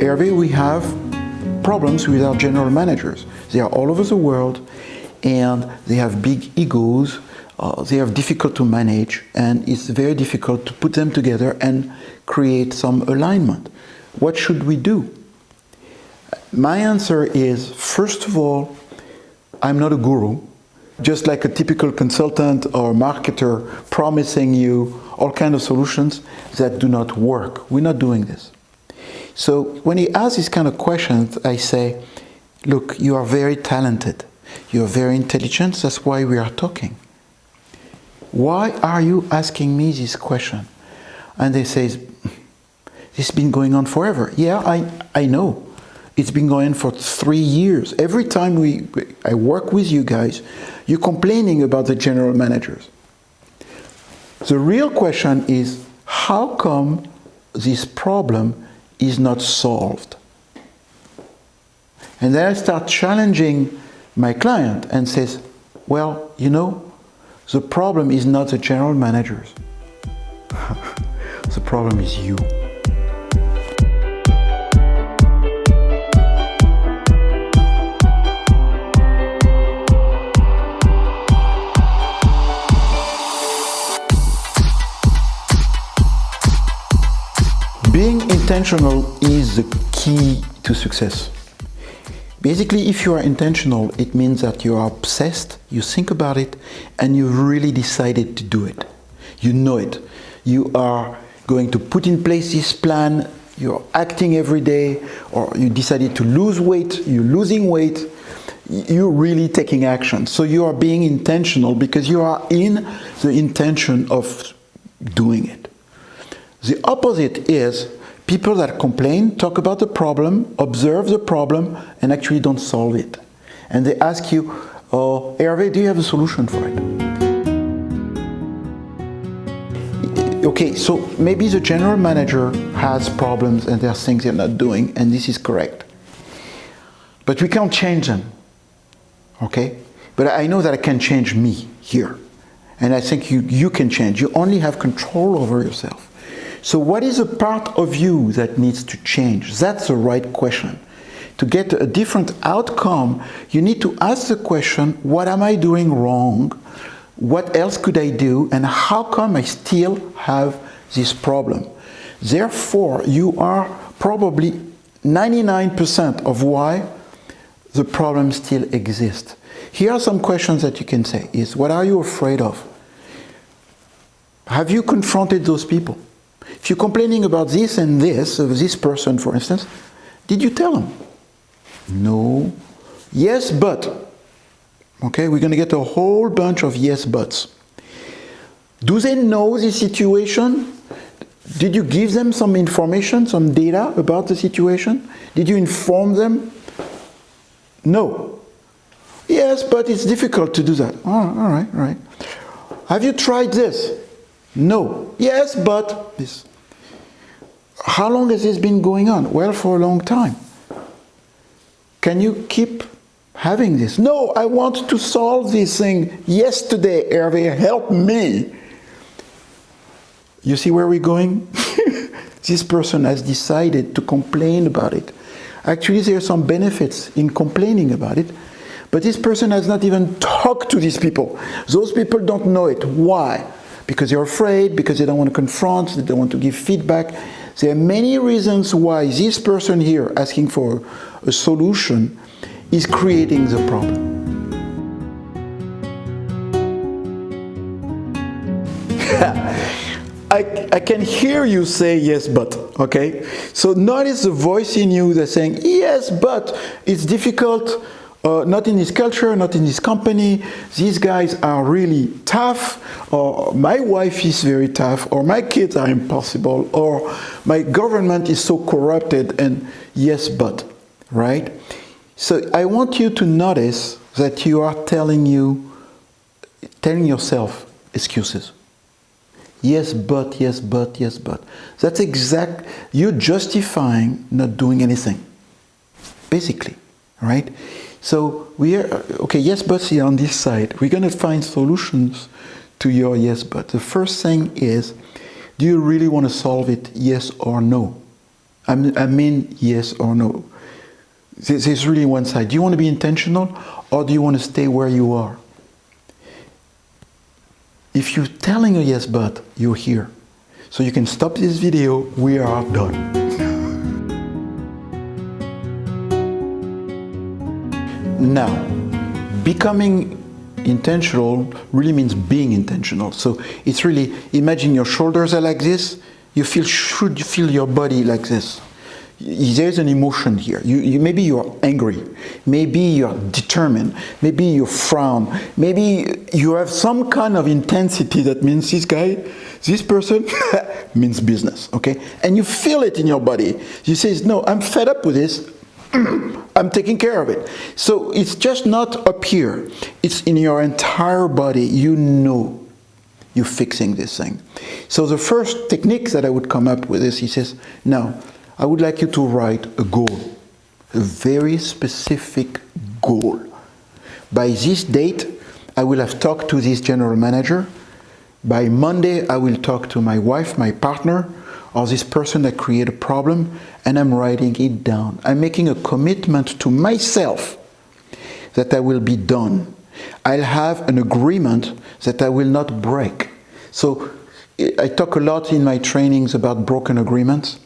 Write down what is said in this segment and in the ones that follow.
Hervé, we have problems with our general managers. They are all over the world and they have big egos. They are difficult to manage, and it's very difficult to put them together and create some alignment. What should we do? My answer is, first of all, I'm not a guru, just like a typical consultant or marketer promising you all kinds of solutions that do not work. We're not doing this. So when he asks these kind of questions, I say, look, you are very talented. You are very intelligent. That's why we are talking. Why are you asking me this question? And they say, this has been going on forever. Yeah, I know. It's been going on for 3 years. Every time I work with you guys, you're complaining about the general managers. The real question is, how come this problem is not solved? And then I start challenging my client and says, well, you know, the problem is not the general managers. The problem is you. Being intentional is the key to success. Basically, if you are intentional, it means that you are obsessed, you think about it, and you really decided to do it. You know it. You are going to put in place this plan, you're acting every day, or you decided to lose weight, you're losing weight, you're really taking action. So you are being intentional because you are in the intention of doing it. The opposite is people that complain, talk about the problem, observe the problem, and actually don't solve it. And they ask you, oh, Hervé, do you have a solution for it? Okay, so maybe the general manager has problems and there are things they're not doing, and this is correct. But we can't change them, okay? But I know that I can change me here. And I think you can change. You only have control over yourself. So what is a part of you that needs to change? That's the right question. To get a different outcome, you need to ask the question, what am I doing wrong? What else could I do? And how come I still have this problem? Therefore, you are probably 99% of why the problem still exists. Here are some questions that you can say is, what are you afraid of? Have you confronted those people? If you're complaining about this and this, of this person, for instance, did you tell them? No. Yes, but. Okay, we're going to get a whole bunch of yes, buts. Do they know the situation? Did you give them some information, some data about the situation? Did you inform them? No. Yes, but it's difficult to do that. Oh, all right. Have you tried this? No. Yes, but this. How long has this been going on? Well, for a long time. Can you keep having this? No, I want to solve this thing yesterday, Hervé, help me. You see where we're going? This person has decided to complain about it. Actually, there are some benefits in complaining about it, but this person has not even talked to these people. Those people don't know it. Why? Because they're afraid, because they don't want to confront, they don't want to give feedback. There are many reasons why this person here asking for a solution is creating the problem. I can hear you say yes, but, okay? So notice the voice in you that's saying, yes, but it's difficult, not in this culture, not in this company, these guys are really tough, or my wife is very tough, or my kids are impossible, or my government is so corrupted, and yes, but, right? So I want you to notice that you are telling yourself excuses. Yes, but, yes, but, yes, but. That's exact, you're justifying not doing anything, basically, right? So we are, okay, yes, but here on this side, we're going to find solutions to your yes, but. The first thing is, do you really want to solve it, yes or no? I mean yes or no. There's really one side. Do you want to be intentional or do you want to stay where you are? If you're telling a yes but, you're here. So you can stop this video. We are done. Now, becoming intentional really means being intentional. So it's really, imagine your shoulders are like this. You should feel your body like this. There's an emotion here. Maybe you're angry, maybe you're determined, maybe you frown, maybe you have some kind of intensity that means this person means business, okay? And you feel it in your body. You say, no, I'm fed up with this. I'm taking care of it. So it's just not up here. It's in your entire body. You know you're fixing this thing. So the first technique that I would come up with is, he says, now, I would like you to write a goal, a very specific goal. By this date, I will have talked to this general manager. By Monday, I will talk to my wife, my partner, or this person that created a problem, and I'm writing it down. I'm making a commitment to myself that I will be done. I'll have an agreement that I will not break. So I talk a lot in my trainings about broken agreements.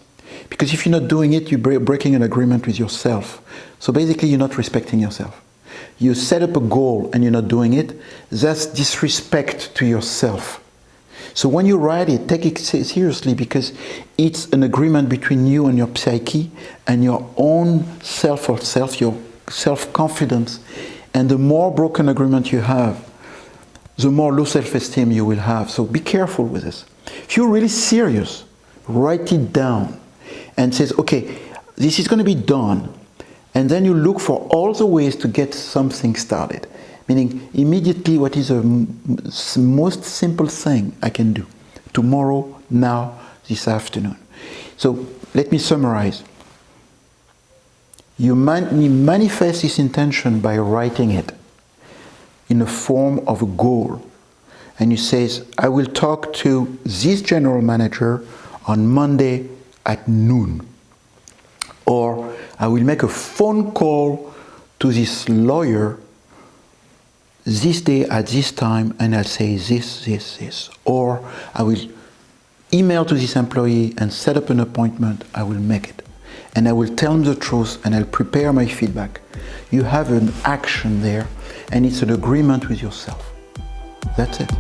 Because if you're not doing it, you're breaking an agreement with yourself. So basically, you're not respecting yourself. You set up a goal and you're not doing it, that's disrespect to yourself. So when you write it, take it seriously, because it's an agreement between you and your psyche and your own self or self, your self-confidence. And the more broken agreement you have, the more low self-esteem you will have. So be careful with this. If you're really serious, write it down. And says, okay, this is going to be done. And then you look for all the ways to get something started. Meaning, immediately, what is the most simple thing I can do? Tomorrow, now, this afternoon. So, let me summarize. You manifest this intention by writing it in the form of a goal. And you say, I will talk to this general manager on Monday at noon, or I will make a phone call to this lawyer this day at this time, and I'll say this, or I will email to this employee and set up an appointment. I will make it, and I will tell him the truth, and I'll prepare my feedback. You have an action there, and it's an agreement with yourself. That's it.